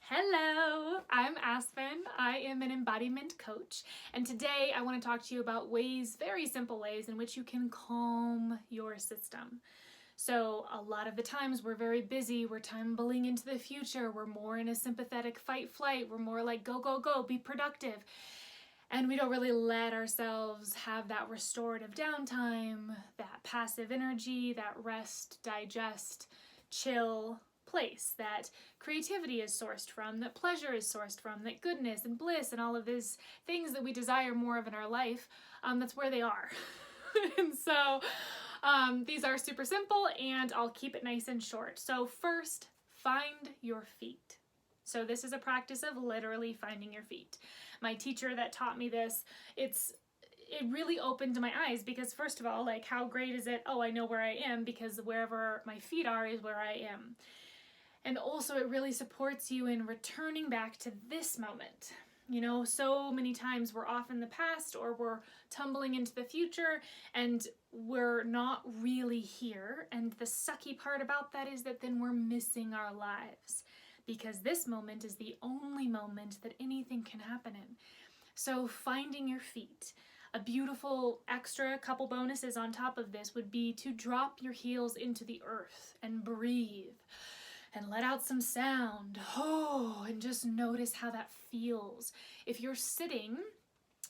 Hello, I'm Aspen. I am an embodiment coach, and today I want to talk to you about very simple ways in which you can calm your system. So, a lot of the times we're very busy, we're tumbling into the future, we're more in a sympathetic fight flight, we're more like go, go, go, be productive. And we don't really let ourselves have that restorative downtime, that passive energy, that rest, digest, chill place that creativity is sourced from, that pleasure is sourced from, that goodness and bliss and all of these things that we desire more of in our life, that's where they are. And so these are super simple, and I'll keep it nice and short. So first, find your feet. So this is a practice of literally finding your feet. My teacher that taught me this, it really opened my eyes because first of all, like how great is it? Oh, I know where I am because wherever my feet are is where I am. And also it really supports you in returning back to this moment. You know, so many times we're off in the past or we're tumbling into the future and we're not really here. And the sucky part about that is that then we're missing our lives because this moment is the only moment that anything can happen in. So finding your feet. A beautiful extra couple bonuses on top of this would be to drop your heels into the earth and breathe and let out some sound. Oh, and just notice how that feels. If you're sitting,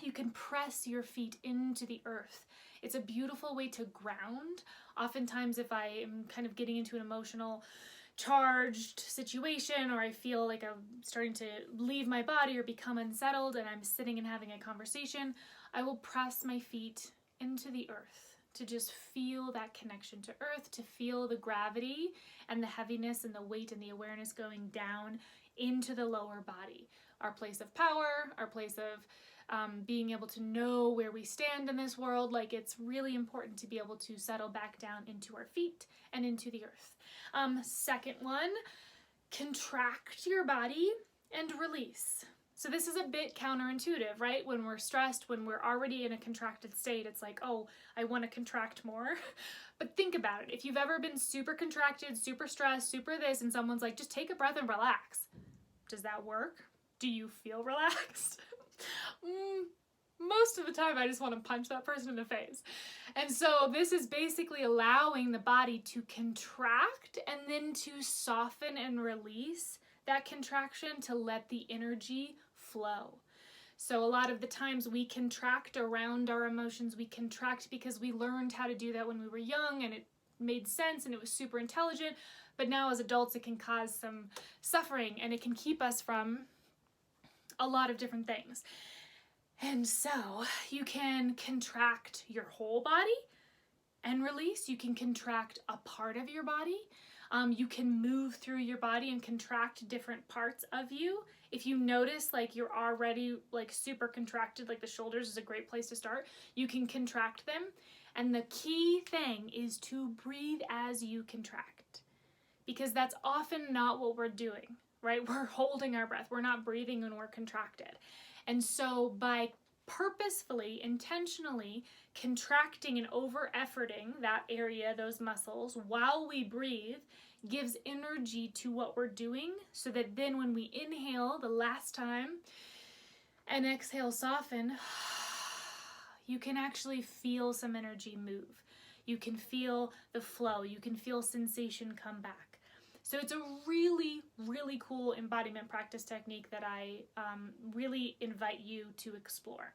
you can press your feet into the earth. It's a beautiful way to ground. Oftentimes, if I am kind of getting into an emotional charged situation or I feel like I'm starting to leave my body or become unsettled and I'm sitting and having a conversation, I will press my feet into the earth to just feel that connection to earth, to feel the gravity and the heaviness and the weight and the awareness going down into the lower body. Our place of power, our place of being able to know where we stand in this world. Like, it's really important to be able to settle back down into our feet and into the earth. Second one, contract your body and release. So this is a bit counterintuitive, right? When we're stressed, when we're already in a contracted state, it's like, oh, I want to contract more. But think about it. If you've ever been super contracted, super stressed, super this, and someone's like, just take a breath and relax. Does that work? Do you feel relaxed? Most of the time, I just want to punch that person in the face. And so this is basically allowing the body to contract and then to soften and release that contraction to let the energy flow. So a lot of the times we contract around our emotions. We contract because we learned how to do that when we were young and it made sense and it was super intelligent. But now as adults, it can cause some suffering and it can keep us from a lot of different things. And so you can contract your whole body and release. You can contract a part of your body. You can move through your body and contract different parts of you. If you notice like you're already like super contracted, like the shoulders is a great place to start, you can contract them. And the key thing is to breathe as you contract, because that's often not what we're doing, right? We're holding our breath. We're not breathing when we're contracted. And so by purposefully, intentionally contracting and over-efforting that area, those muscles, while we breathe, gives energy to what we're doing so that then when we inhale the last time and exhale, soften, you can actually feel some energy move. You can feel the flow. You can feel sensation come back. So it's a really, really cool embodiment practice technique that I really invite you to explore.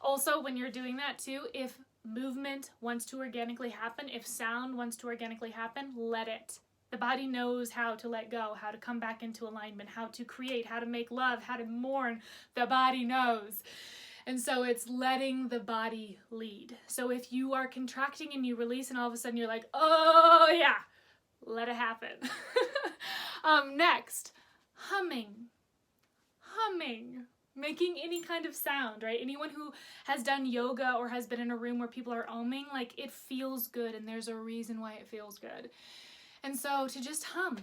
Also, when you're doing that too, if movement wants to organically happen, if sound wants to organically happen, let it. The body knows how to let go, how to come back into alignment, how to create, how to make love, how to mourn. The body knows. And so it's letting the body lead. So if you are contracting and you release and all of a sudden you're like, oh yeah, let it happen. Next, humming. Making any kind of sound, right? Anyone who has done yoga or has been in a room where people are oming, like it feels good and there's a reason why it feels good. And so to just hum,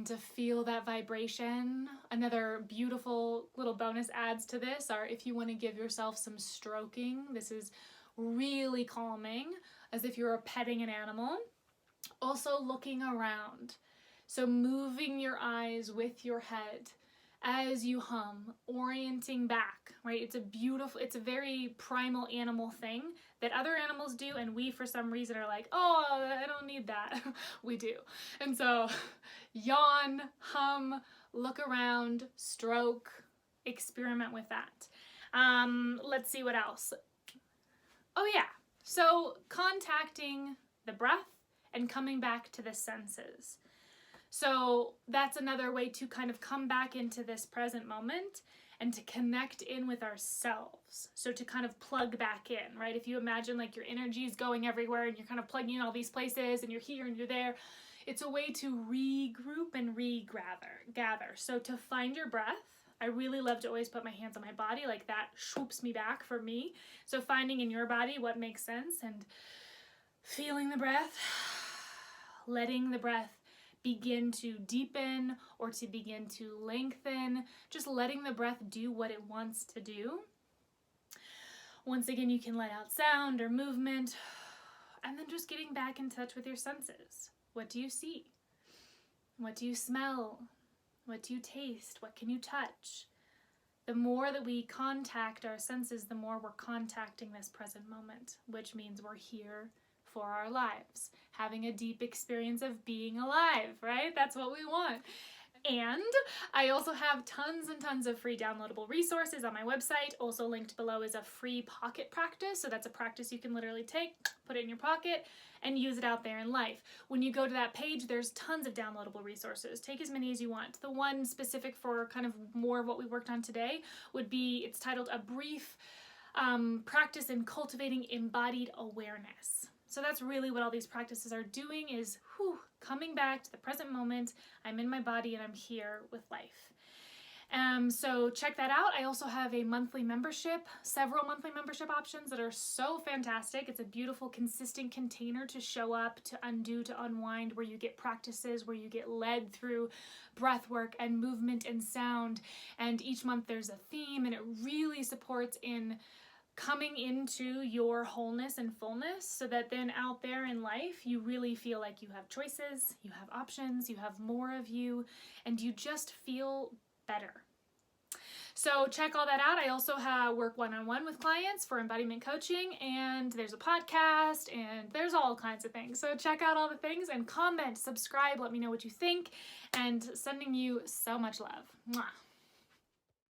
to feel that vibration. Another beautiful little bonus adds to this are if you want to give yourself some stroking. This is really calming, as if you were petting an animal. Also looking around. So moving your eyes with your head as you hum, orienting back, right? It's a very primal animal thing that other animals do, and we for some reason are like, oh, I don't need that. We do. And so yawn, hum, look around, stroke, experiment with that. Let's see what else. Oh yeah, so contacting the breath and coming back to the senses. So that's another way to kind of come back into this present moment and to connect in with ourselves. So to kind of plug back in, right? If you imagine like your energy is going everywhere and you're kind of plugging in all these places and you're here and you're there, it's a way to regroup and gather. So to find your breath, I really love to always put my hands on my body, like that swoops me back for me. So finding in your body what makes sense and feeling the breath, letting the breath begin to deepen or to begin to lengthen, just letting the breath do what it wants to do. Once again, you can let out sound or movement, and then just getting back in touch with your senses. What do you see? What do you smell? What do you taste? What can you touch? The more that we contact our senses, the more we're contacting this present moment, which means we're here for our lives, having a deep experience of being alive, right? That's what we want. And I also have tons and tons of free downloadable resources on my website. Also linked below is a free pocket practice. So that's a practice you can literally take, put it in your pocket, and use it out there in life. When you go to that page, there's tons of downloadable resources. Take as many as you want. The one specific for kind of more of what we worked on today would be, it's titled A Brief Practice in Cultivating Embodied Awareness. So that's really what all these practices are doing, is coming back to the present moment. I'm in my body and I'm here with life. So check that out. I also have a monthly membership, several monthly membership options that are so fantastic. It's a beautiful, consistent container to show up, to undo, to unwind, where you get practices, where you get led through breath work and movement and sound. And each month there's a theme, and it really supports in coming into your wholeness and fullness, so that then out there in life, you really feel like you have choices, you have options, you have more of you, and you just feel better. So check all that out. I also work one-on-one with clients for embodiment coaching, and there's a podcast, and there's all kinds of things. So check out all the things and comment, subscribe, let me know what you think, and sending you so much love. Mwah.